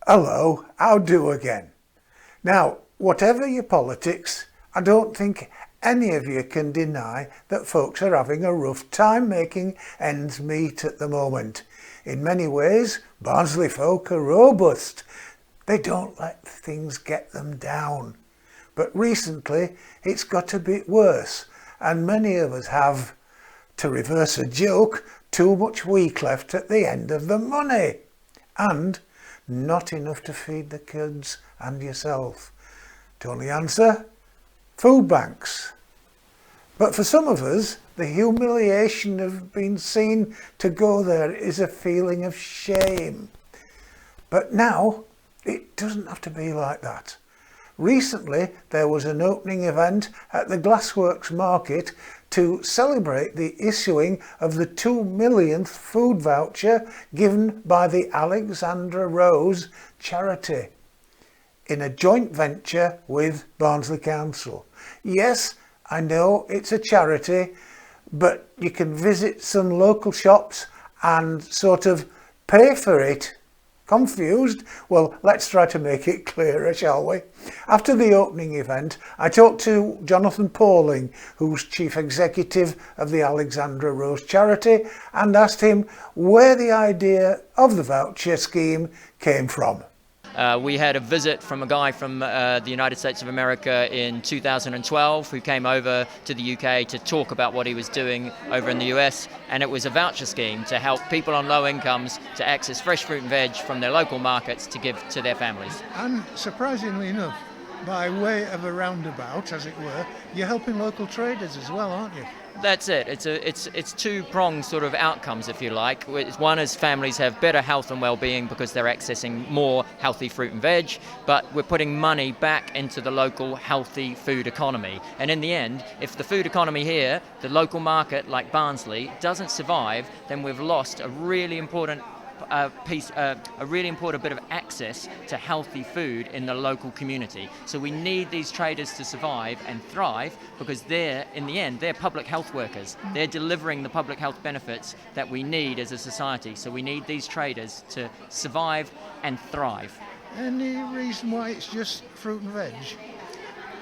Hello, how do again? Now, whatever your politics, I don't think any of you can deny that folks are having a rough time making ends meet at the moment. In many ways, Barnsley folk are robust. They don't let things get them down. But recently, it's got a bit worse, and many of us have, to reverse a joke, too much week left at the end of the money. And not enough to feed the kids and yourself. The only answer? Food banks. But for some of us, the humiliation of being seen to go there is a feeling of shame. But now, it doesn't have to be like that. Recently, there was an opening event at the GlassWorks Market to celebrate the issuing of the 2 millionth food voucher given by the Alexandra Rose Charity in a joint venture with Barnsley Council. Yes, I know it's a charity, but you can visit some local shops and sort of pay for it. Confused? Well, let's try to make it clearer, shall we? After the opening event, I talked to Jonathan Pauling, who's Chief Executive of the Alexandra Rose Charity, and asked him where the idea of the voucher scheme came from. We had a visit from a guy from the United States of America in 2012 who came over to the UK to talk about what he was doing over in the US, and it was a voucher scheme to help people on low incomes to access fresh fruit and veg from their local markets to give to their families. And surprisingly enough, by way of a roundabout, as it were, you're helping local traders as well, aren't you? That's it. It's two-pronged sort of outcomes, if you like. One is families have better health and well-being because they're accessing more healthy fruit and veg, but we're putting money back into the local healthy food economy. And in the end, if the food economy here, the local market like Barnsley, doesn't survive, then we've lost a really important bit of access to healthy food in the local community. So we need these traders to survive and thrive because in the end, they're public health workers. They're delivering the public health benefits that we need as a society. So we need these traders to survive and thrive. Any reason why it's just fruit and veg?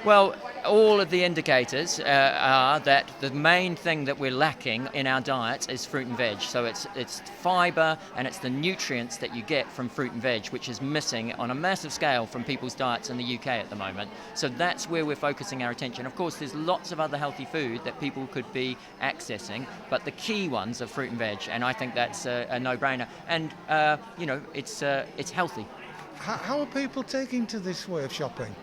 Well, all of the indicators are that the main thing that we're lacking in our diets is fruit and veg. So it's fibre and it's the nutrients that you get from fruit and veg, which is missing on a massive scale from people's diets in the UK at the moment. So that's where we're focusing our attention. Of course, there's lots of other healthy food that people could be accessing, but the key ones are fruit and veg, and I think that's a no-brainer. And, it's healthy. How are people taking to this way of shopping?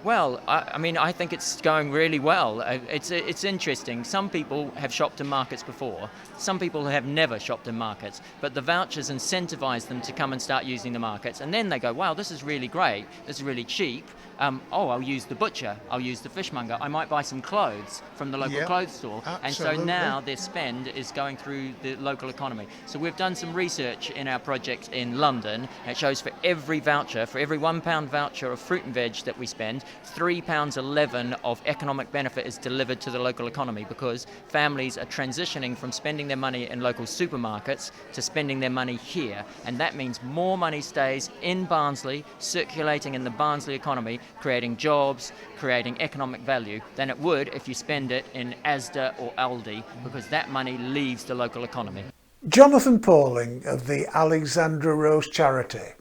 Well, I think it's going really well. It's interesting. Some people have shopped in markets before. Some people have never shopped in markets. But the vouchers incentivize them to come and start using the markets. And then they go, wow, this is really great. This is really cheap. I'll use the butcher. I'll use the fishmonger. I might buy some clothes from the local clothes store. Absolutely. And so now their spend is going through the local economy. So we've done some research in our project in London. It shows for every voucher, for every £1 voucher of fruit and veg that we spend, £3.11 of economic benefit is delivered to the local economy because families are transitioning from spending their money in local supermarkets to spending their money here. And that means more money stays in Barnsley, circulating in the Barnsley economy, creating jobs, creating economic value, than it would if you spend it in Asda or Aldi, because that money leaves the local economy. Jonathan Pauling of the Alexandra Rose Charity.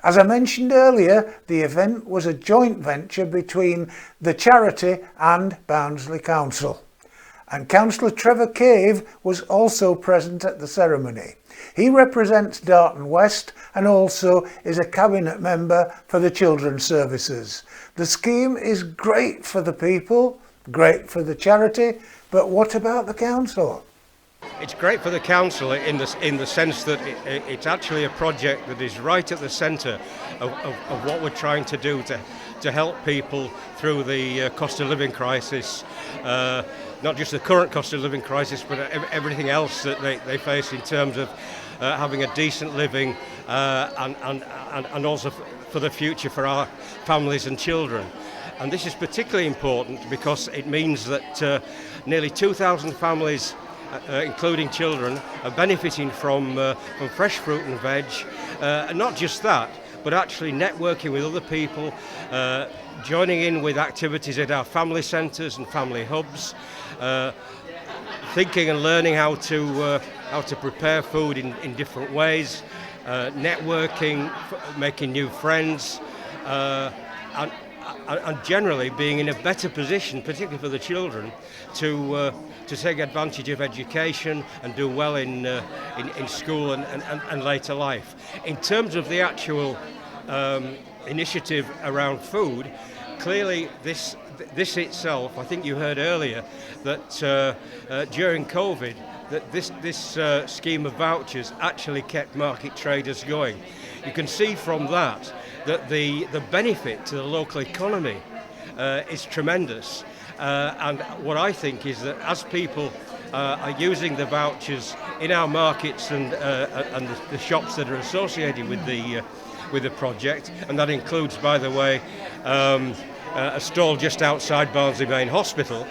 As I mentioned earlier, the event was a joint venture between the charity and Barnsley Council. And Councillor Trevor Cave was also present at the ceremony. He represents Darton West and also is a cabinet member for the Children's Services. The scheme is great for the people, great for the charity, but what about the council? It's great for the council in the sense that it's actually a project that is right at the centre of what we're trying to do to help people through the cost of living crisis, not just the current cost of living crisis, but everything else that they face in terms of having a decent living and also for the future for our families and children. And this is particularly important because it means that nearly 2,000 families, including children, are benefiting from fresh fruit and veg. And not just that, but actually networking with other people, joining in with activities at our family centres and family hubs, thinking and learning how to prepare food in different ways, networking, making new friends, and generally being in a better position, particularly for the children, to take advantage of education and do well in school and later life. In terms of the actual initiative around food, clearly this itself, I think you heard earlier that during COVID, that this scheme of vouchers actually kept market traders going. You can see from that the benefit to the local economy is tremendous. And what I think is that as people are using the vouchers in our markets and the shops that are associated with the project, and that includes, by the way, a stall just outside Barnsley Main Hospital.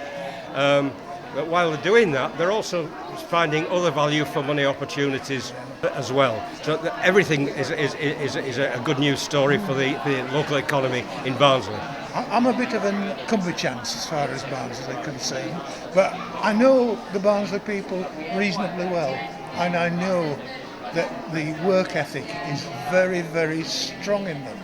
But while they're doing that, they're also finding other value for money opportunities as well. So everything is a good news story for the local economy in Barnsley. I'm a bit of an cumby chance as far as Barnsley is concerned, but I know the Barnsley people reasonably well, and I know that the work ethic is very, very strong in them.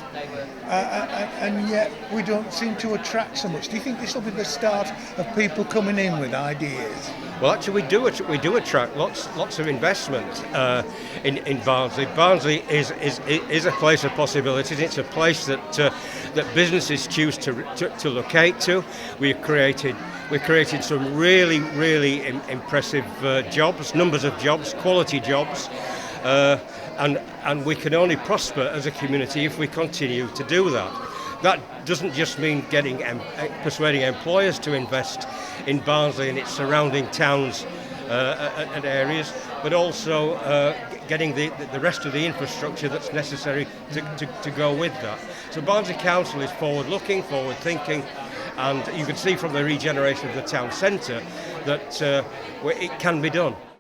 And yet we don't seem to attract so much. Do you think this will be the start of people coming in with ideas? Well, actually, we do attract lots of investment in Barnsley. Barnsley is a place of possibilities. It's a place that businesses choose to locate to. We've created some really impressive jobs, numbers of jobs, quality jobs. And we can only prosper as a community if we continue to do that. That doesn't just mean persuading employers to invest in Barnsley and its surrounding towns and areas, but also getting the rest of the infrastructure that's necessary to go with that. So Barnsley Council is forward-looking, forward-thinking, and you can see from the regeneration of the town centre that it can be done.